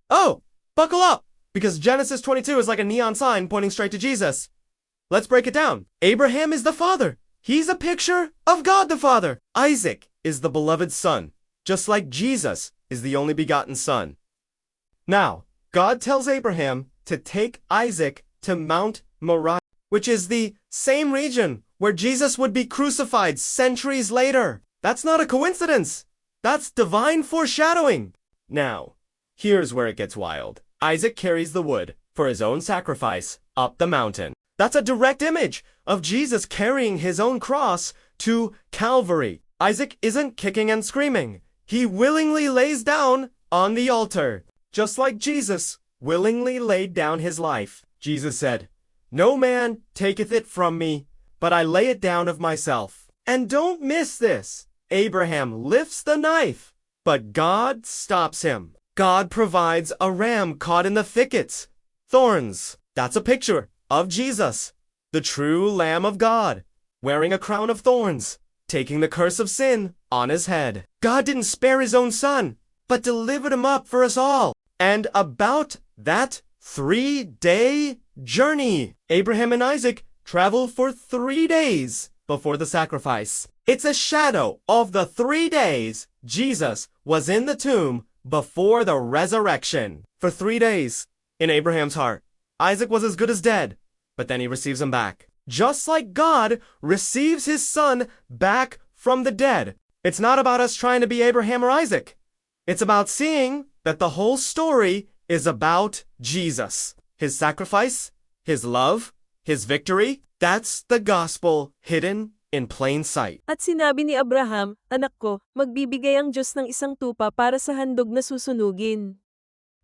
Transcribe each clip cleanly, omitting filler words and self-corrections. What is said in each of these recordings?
Oh, buckle up! Because Genesis 22 is like a neon sign pointing straight to Jesus. Let's break it down. Abraham is the father. He's a picture of God the Father. Isaac is the beloved son, just like Jesus is the only begotten son. Now, God tells Abraham to take Isaac to Mount Moriah, which is the same region where Jesus would be crucified centuries later. That's not a coincidence. That's divine foreshadowing. Now, here's where it gets wild. Isaac carries the wood for his own sacrifice up the mountain. That's a direct image of Jesus carrying his own cross to Calvary. Isaac isn't kicking and screaming. He willingly lays down on the altar, just like Jesus willingly laid down his life. Jesus said, "No man taketh it from me, but I lay it down of myself." And don't miss this. Abraham lifts the knife, but God stops him. God provides a ram caught in the thickets, thorns. That's a picture of Jesus, the true Lamb of God, wearing a crown of thorns, taking the curse of sin on his head. God didn't spare his own son, but delivered him up for us all. And about that 3-day journey, Abraham and Isaac travel for 3 days before the sacrifice. It's a shadow of the 3 days Jesus was in the tomb before the resurrection. For 3 days, in Abraham's heart, Isaac was as good as dead, but then he receives him back. Just like God receives his son back from the dead. It's not about us trying to be Abraham or Isaac. It's about seeing that the whole story is about Jesus. His sacrifice, his love, his victory. That's the gospel hidden in plain sight. At sinabi ni Abraham, "Anak ko, magbibigay ang Diyos ng isang tupa para sa handog na susunugin."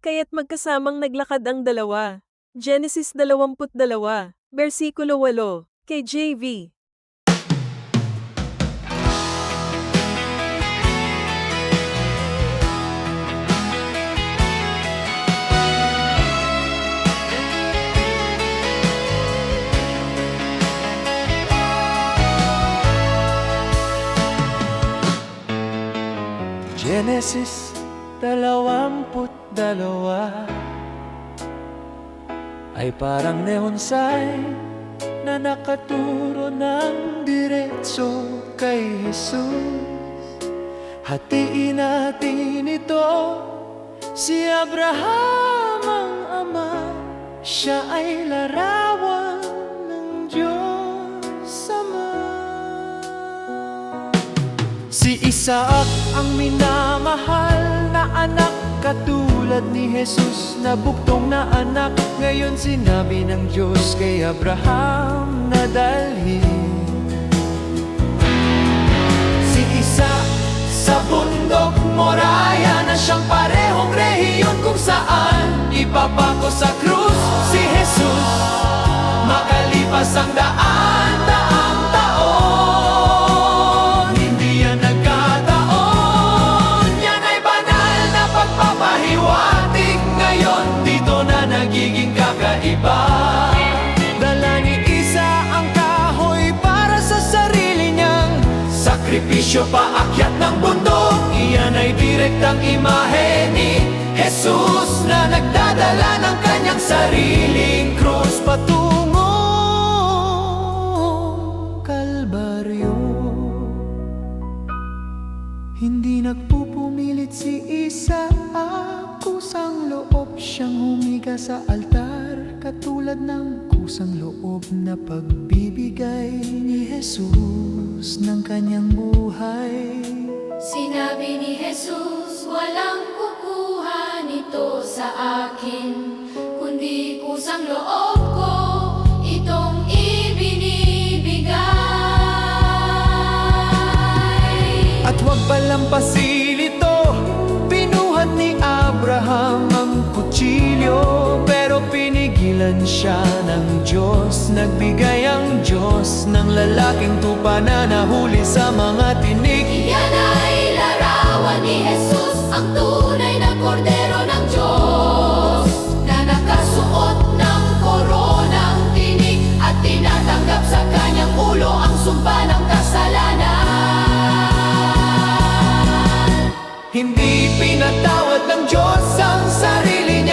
Kaya't magkasamang naglakad ang dalawa. Genesis 22, versikulo 8, KJV. Genesis 22 ay parang neon sign na nakaturo ng diretso kay Jesus. Hatiin natin ito, si Abraham ang ama, siya ay larawan ng Diyos Ama. Si Isaac ang minamahal na anak, katulad ni Jesus na buktong na anak. Ngayon sinabi ng Diyos kay Abraham na dalhin si Isaac sa bundok Moriah, na siyang parehong rehiyon kung saan ipapako sa krus si Jesus. Makalipas ang daan-daang taon, hindi yan nagkataon. Yan ay banal na pagpapahiwatig. Ngayon dito na nagiging kakaiba. Dala ni Isa ang kahoy para sa sarili niyang sakripisyo, paakyat ng bundok. Iyan ay direktang imahe ni Jesus na nagdadala ng kanyang sariling krus patungong Kalbaryo. Hindi nagpupumilit si Isa, kusang loob siyang humiga sa altar, katulad ng kusang loob na pagbibigay ni Jesus ng kanyang buhay. Sinabi ni Jesus, walang kukuha nito sa akin, kundi kusang loob ko itong ibinibigay. At huwag palampasin ito, pinuhat ni Abraham ang kutsilyo, pero pinigilan siya ng Diyos. Nagbigay ang Diyos ng lalaking tupa na nahuli sa mga tinik. Iyan ay larawan ni Jesus, ang tunay na kordero ng Diyos, na nakasuot ng koronang tinik at tinatanggap sa kanyang ulo ang sumpa ng kasalanan. Hindi pinatawad ng Diyos ang sarili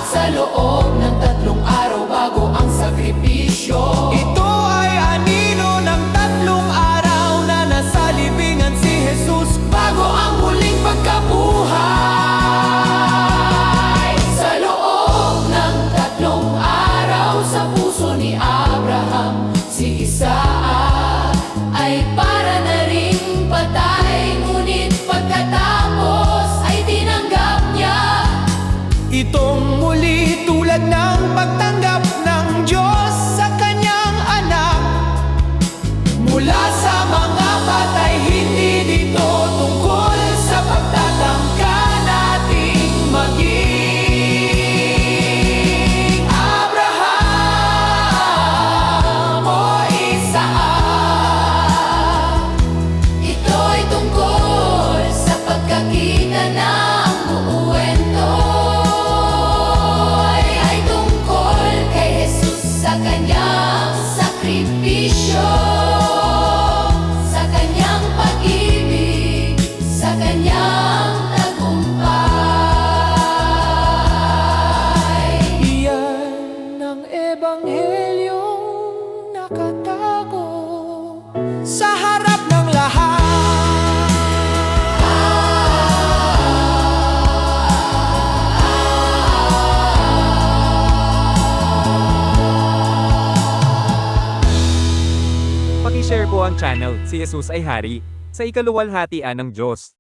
sa loob ng 3 araw bago ang sakripisyo. Ito ay anino ng 3 araw na nasa libingan si Jesus Bago ang muling pagkabuhay. Sa loob ng 3 araw sa puso ni Abraham, si Isaac ay para na ring patay. Ngunit pagkatapos ay tinanggap niya. Itong muli tulad ng pagtanggap ng Diyos sa kanyang anak. Mula sa mga patay, hindi dito tungkol sa pagtatangka nating maging Abraham o Isaac. Ito'y tungkol sa pagkakita ng buuwento. Ay tungkol kay Jesus sa kanyang sakripisyo, sa kanyang pag-ibig, sa kanyang tagumpay. Iyan ang ebanghelyong nakatago sa harap ng lahat. Paki-share po ang channel, si Jesus ay Hari, sa ikaluwalhatian ng Diyos.